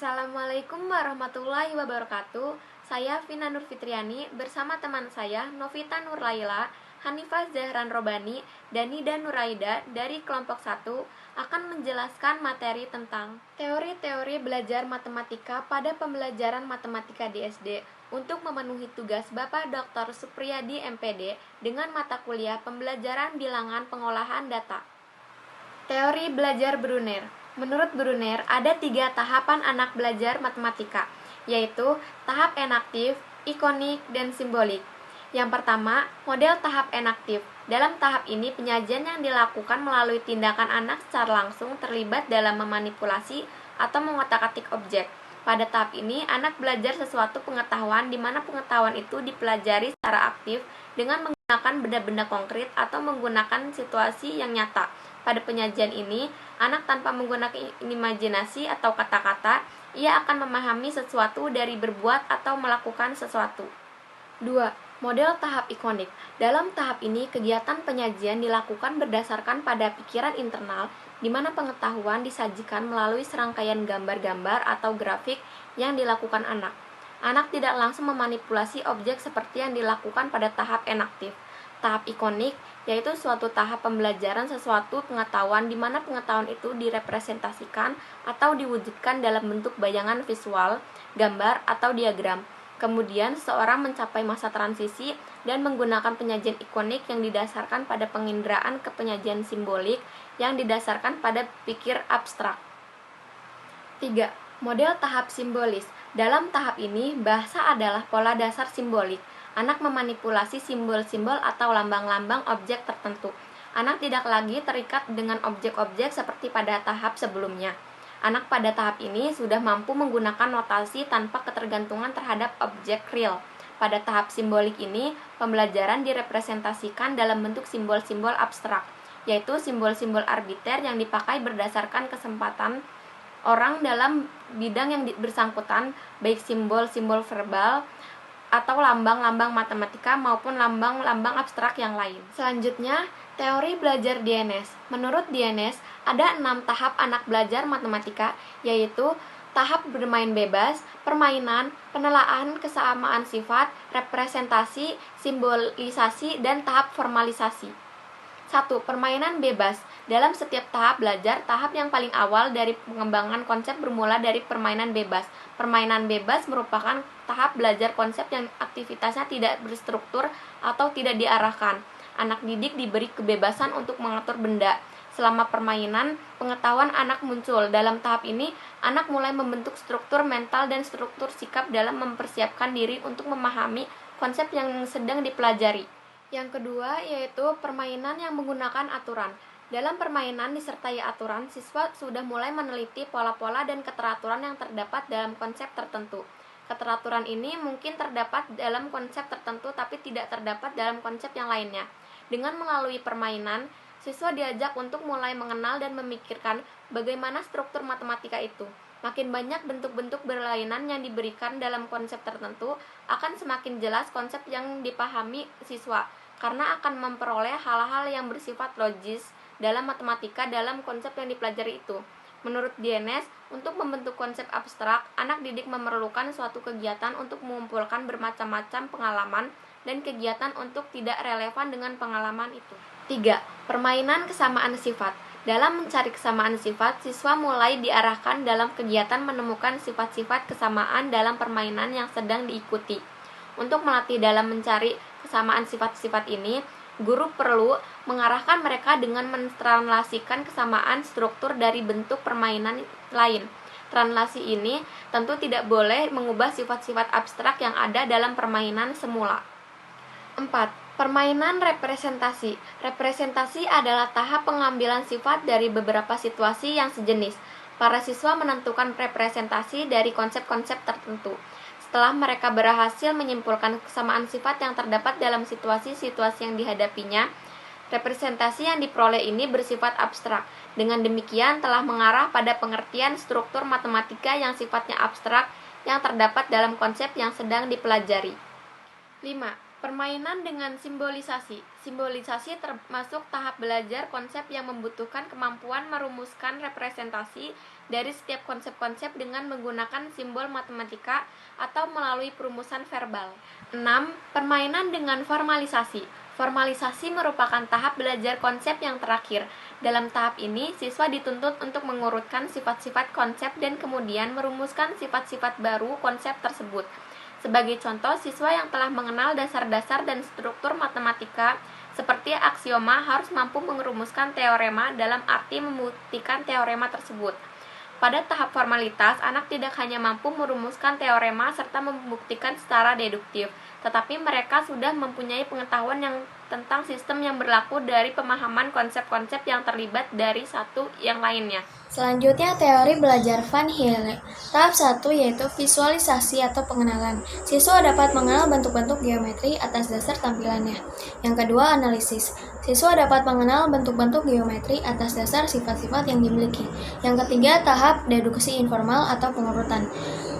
Assalamualaikum warahmatullahi wabarakatuh. Saya Vina Nur Fitriani bersama teman saya Novita Nurlaila, Hanifah Zahran Robani, dan Nida Nuraida dari kelompok 1 akan menjelaskan materi tentang teori-teori belajar matematika pada pembelajaran matematika di SD untuk memenuhi tugas Bapak Dr. Supriyadi MPD dengan mata kuliah pembelajaran bilangan pengolahan data. Teori belajar Brunner. Menurut Brunner, ada 3 tahapan anak belajar matematika, yaitu tahap enaktif, ikonik, dan simbolik. Yang pertama, model tahap enaktif. Dalam tahap ini, penyajian yang dilakukan melalui tindakan anak secara langsung terlibat dalam memanipulasi atau mengotak-atik objek. Pada tahap ini, anak belajar sesuatu pengetahuan di mana pengetahuan itu dipelajari secara aktif dengan menggunakan benda-benda konkret atau menggunakan situasi yang nyata. Pada penyajian ini, anak tanpa menggunakan imajinasi atau kata-kata, ia akan memahami sesuatu dari berbuat atau melakukan sesuatu. 2. Model tahap ikonik. Dalam tahap ini, kegiatan penyajian dilakukan berdasarkan pada pikiran internal, di mana pengetahuan disajikan melalui serangkaian gambar-gambar atau grafik yang dilakukan anak. Anak tidak langsung memanipulasi objek seperti yang dilakukan pada tahap enaktif. Tahap ikonik yaitu suatu tahap pembelajaran sesuatu pengetahuan di mana pengetahuan itu direpresentasikan atau diwujudkan dalam bentuk bayangan visual, gambar, atau diagram. Kemudian seseorang mencapai masa transisi dan menggunakan penyajian ikonik yang didasarkan pada penginderaan ke penyajian simbolik yang didasarkan pada pikir abstrak. 3. Model tahap simbolis. Dalam tahap ini, bahasa adalah pola dasar simbolik. Anak memanipulasi simbol-simbol atau lambang-lambang objek tertentu. Anak tidak lagi terikat dengan objek-objek seperti pada tahap sebelumnya. Anak pada tahap ini sudah mampu menggunakan notasi tanpa ketergantungan terhadap objek real. Pada tahap simbolik ini, pembelajaran direpresentasikan dalam bentuk simbol-simbol abstrak, yaitu simbol-simbol arbiter yang dipakai berdasarkan kesempatan orang dalam bidang yang bersangkutan, baik simbol-simbol verbal atau lambang-lambang matematika maupun lambang-lambang abstrak yang lain. Selanjutnya, teori belajar DNS. Menurut DNS, ada 6 tahap anak belajar matematika, yaitu tahap bermain bebas, permainan, penelaan kesamaan sifat, representasi, simbolisasi, dan tahap formalisasi. 1. Permainan bebas. Dalam setiap tahap belajar, tahap yang paling awal dari pengembangan konsep bermula dari permainan bebas. Permainan bebas merupakan tahap belajar konsep yang aktivitasnya tidak berstruktur atau tidak diarahkan. Anak didik diberi kebebasan untuk mengatur benda. Selama permainan, pengetahuan anak muncul. Dalam tahap ini, anak mulai membentuk struktur mental dan struktur sikap dalam mempersiapkan diri untuk memahami konsep yang sedang dipelajari. Yang kedua, yaitu permainan yang menggunakan aturan. Dalam permainan disertai aturan, siswa sudah mulai meneliti pola-pola dan keteraturan yang terdapat dalam konsep tertentu. Keteraturan ini mungkin terdapat dalam konsep tertentu tapi tidak terdapat dalam konsep yang lainnya. Dengan melalui permainan, siswa diajak untuk mulai mengenal dan memikirkan bagaimana struktur matematika itu. Makin banyak bentuk-bentuk berlainan yang diberikan dalam konsep tertentu, akan semakin jelas konsep yang dipahami siswa, karena akan memperoleh hal-hal yang bersifat logis dalam matematika dalam konsep yang dipelajari itu. Menurut DNS, untuk membentuk konsep abstrak, anak didik memerlukan suatu kegiatan untuk mengumpulkan bermacam-macam pengalaman dan kegiatan untuk tidak relevan dengan pengalaman itu. 3. Permainan kesamaan sifat. Dalam mencari kesamaan sifat, siswa mulai diarahkan dalam kegiatan menemukan sifat-sifat kesamaan dalam permainan yang sedang diikuti. Untuk melatih dalam mencari kesamaan sifat-sifat ini, guru perlu mengarahkan mereka dengan mentranslasikan kesamaan struktur dari bentuk permainan lain. Translasi ini tentu tidak boleh mengubah sifat-sifat abstrak yang ada dalam permainan semula. 4. Permainan representasi. Representasi adalah tahap pengambilan sifat dari beberapa situasi yang sejenis. Para siswa menentukan representasi dari konsep-konsep tertentu. Setelah mereka berhasil menyimpulkan kesamaan sifat yang terdapat dalam situasi-situasi yang dihadapinya, representasi yang diperoleh ini bersifat abstrak. Dengan demikian telah mengarah pada pengertian struktur matematika yang sifatnya abstrak yang terdapat dalam konsep yang sedang dipelajari. 5. Permainan dengan simbolisasi. Simbolisasi termasuk tahap belajar konsep yang membutuhkan kemampuan merumuskan representasi dari setiap konsep-konsep dengan menggunakan simbol matematika atau melalui perumusan verbal. 6. Permainan dengan formalisasi. Formalisasi merupakan tahap belajar konsep yang terakhir. Dalam tahap ini, siswa dituntut untuk mengurutkan sifat-sifat konsep dan kemudian merumuskan sifat-sifat baru konsep tersebut. Sebagai contoh, siswa yang telah mengenal dasar-dasar dan struktur matematika seperti aksioma harus mampu merumuskan teorema dalam arti membuktikan teorema tersebut. Pada tahap formalitas, anak tidak hanya mampu merumuskan teorema serta membuktikan secara deduktif, tetapi mereka sudah mempunyai pengetahuan yang tentang sistem yang berlaku dari pemahaman konsep-konsep yang terlibat dari satu yang lainnya. Selanjutnya, teori belajar Van Hiele. Tahap 1 yaitu visualisasi atau pengenalan. Siswa dapat mengenal bentuk-bentuk geometri atas dasar tampilannya. Yang kedua, analisis. Siswa dapat mengenal bentuk-bentuk geometri atas dasar sifat-sifat yang dimiliki. Yang ketiga, tahap deduksi informal atau pengurutan.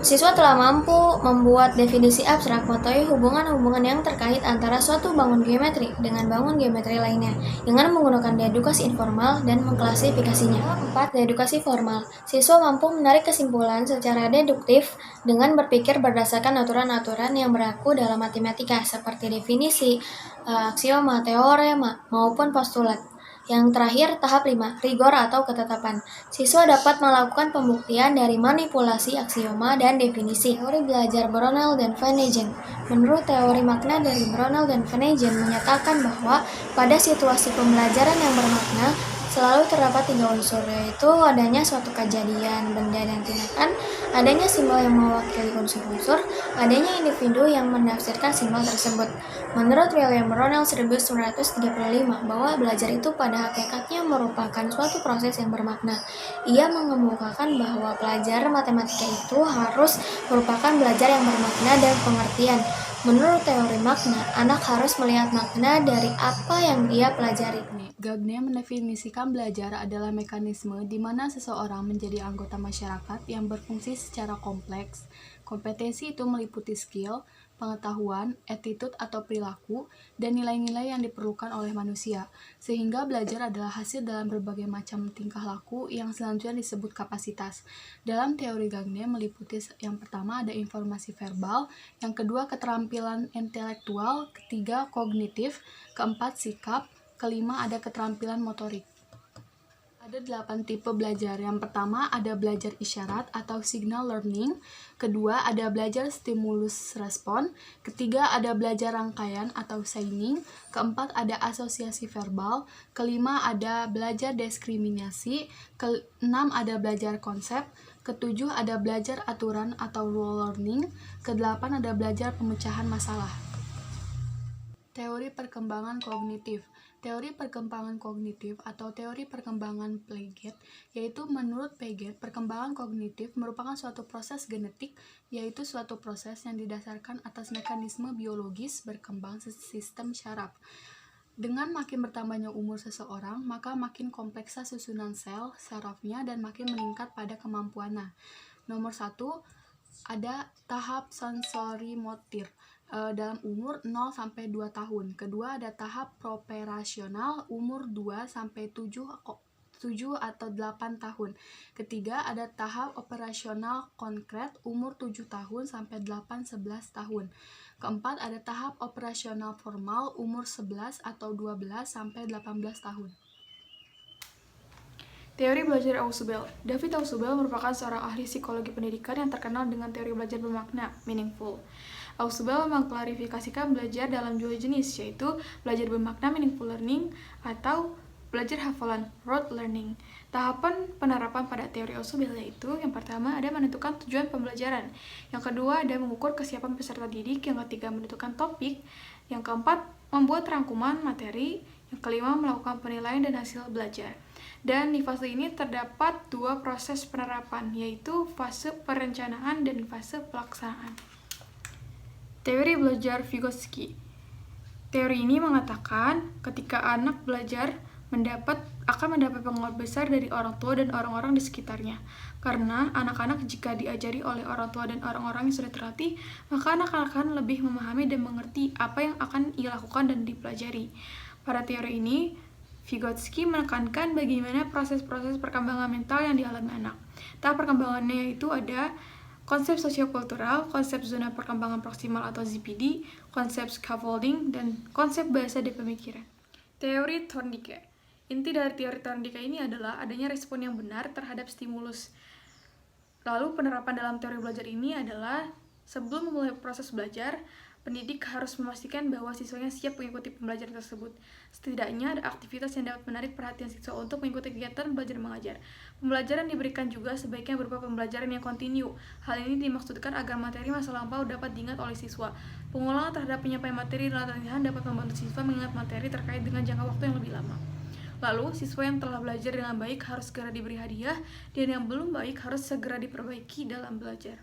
Siswa telah mampu membuat definisi abstrak mengetahui hubungan-hubungan yang terkait antara suatu bangun geometri dengan bangun geometri lainnya dengan menggunakan dedukasi informal dan mengklasifikasinya. 4. Dedukasi formal. Siswa mampu menarik kesimpulan secara deduktif dengan berpikir berdasarkan aturan-aturan yang berlaku dalam matematika seperti definisi, aksioma, teorema, maupun postulat. Yang terakhir, tahap 5, rigor atau ketetapan. Siswa dapat melakukan pembuktian dari manipulasi aksioma dan definisi. Teori belajar Brownell dan Van Hagen. Menurut teori makna dari Brownell dan Van Hagen menyatakan bahwa pada situasi pembelajaran yang bermakna, selalu terdapat 3 unsur, yaitu adanya suatu kejadian, benda, dan tindakan, adanya simbol yang mewakili unsur-unsur, adanya individu yang menafsirkan simbol tersebut. Menurut William Brownell 1935, bahwa belajar itu pada hakikatnya merupakan suatu proses yang bermakna. Ia mengemukakan bahwa pelajar matematika itu harus merupakan belajar yang bermakna dan pengertian. Menurut teori makna, anak harus melihat makna dari apa yang dia pelajari. Gagne mendefinisikan belajar adalah mekanisme di mana seseorang menjadi anggota masyarakat yang berfungsi secara kompleks. Kompetensi itu meliputi skill, pengetahuan, attitude atau perilaku, dan nilai-nilai yang diperlukan oleh manusia, sehingga belajar adalah hasil dalam berbagai macam tingkah laku yang selanjutnya disebut kapasitas. Dalam teori Gagne meliputi yang pertama ada informasi verbal, yang kedua keterampilan intelektual, ketiga kognitif, keempat sikap, kelima ada keterampilan motorik. Ada 8 tipe belajar. Yang pertama ada belajar isyarat atau signal learning, kedua ada belajar stimulus respon, ketiga ada belajar rangkaian atau signing, keempat ada asosiasi verbal, kelima ada belajar diskriminasi, keenam ada belajar konsep, ketujuh ada belajar aturan atau rule learning, kedelapan ada belajar pemecahan masalah. Teori perkembangan kognitif. Teori perkembangan kognitif atau teori perkembangan Piaget, yaitu menurut Piaget, perkembangan kognitif merupakan suatu proses genetik, yaitu suatu proses yang didasarkan atas mekanisme biologis berkembang sistem syaraf. Dengan makin bertambahnya umur seseorang, maka makin kompleksa susunan sel, sarafnya, dan makin meningkat pada kemampuannya. Nomor 1, ada tahap sensori motor dalam umur 0-2 tahun. Kedua ada tahap properasional umur 2-7 atau 8 tahun. Ketiga ada tahap operasional konkret umur 7 tahun sampai 8-11 tahun. Keempat ada tahap operasional formal umur 11 atau 12 sampai 18 tahun. Teori belajar Ausubel. David Ausubel merupakan seorang ahli psikologi pendidikan yang terkenal dengan teori belajar bermakna, meaningful. Ausubel mengklarifikasikan belajar dalam 2 jenis, yaitu belajar bermakna, meaningful learning, atau belajar hafalan, rote learning. Tahapan penerapan pada teori Ausubel yaitu, yang pertama ada menentukan tujuan pembelajaran, yang kedua ada mengukur kesiapan peserta didik, yang ketiga menentukan topik, yang keempat membuat rangkuman materi, yang kelima melakukan penilaian dan hasil belajar. Dan di fase ini terdapat 2 proses penerapan, yaitu fase perencanaan dan fase pelaksanaan. Teori belajar Vygotsky. Teori ini mengatakan ketika anak belajar, akan mendapat pengaruh besar dari orang tua dan orang-orang di sekitarnya. Karena anak-anak jika diajari oleh orang tua dan orang-orang yang sudah terlatih, maka anak akan lebih memahami dan mengerti apa yang akan ia lakukan dan dipelajari. Pada teori ini, Vygotsky menekankan bagaimana proses-proses perkembangan mental yang dialami anak. Tahap perkembangannya yaitu ada konsep sosiokultural, konsep zona perkembangan proksimal atau ZPD, konsep scaffolding, dan konsep bahasa dan pemikiran. Teori Thorndike. Inti dari teori Thorndike ini adalah adanya respon yang benar terhadap stimulus. Lalu penerapan dalam teori belajar ini adalah sebelum memulai proses belajar, pendidik harus memastikan bahwa siswanya siap mengikuti pembelajaran tersebut. Setidaknya ada aktivitas yang dapat menarik perhatian siswa untuk mengikuti kegiatan belajar mengajar. Pembelajaran diberikan juga sebaiknya berupa pembelajaran yang kontinu. Hal ini dimaksudkan agar materi masa lampau dapat diingat oleh siswa. Pengulangan terhadap penyampaian materi dan latihan dapat membantu siswa mengingat materi terkait dengan jangka waktu yang lebih lama. Lalu, siswa yang telah belajar dengan baik harus segera diberi hadiah, dan yang belum baik harus segera diperbaiki dalam belajar.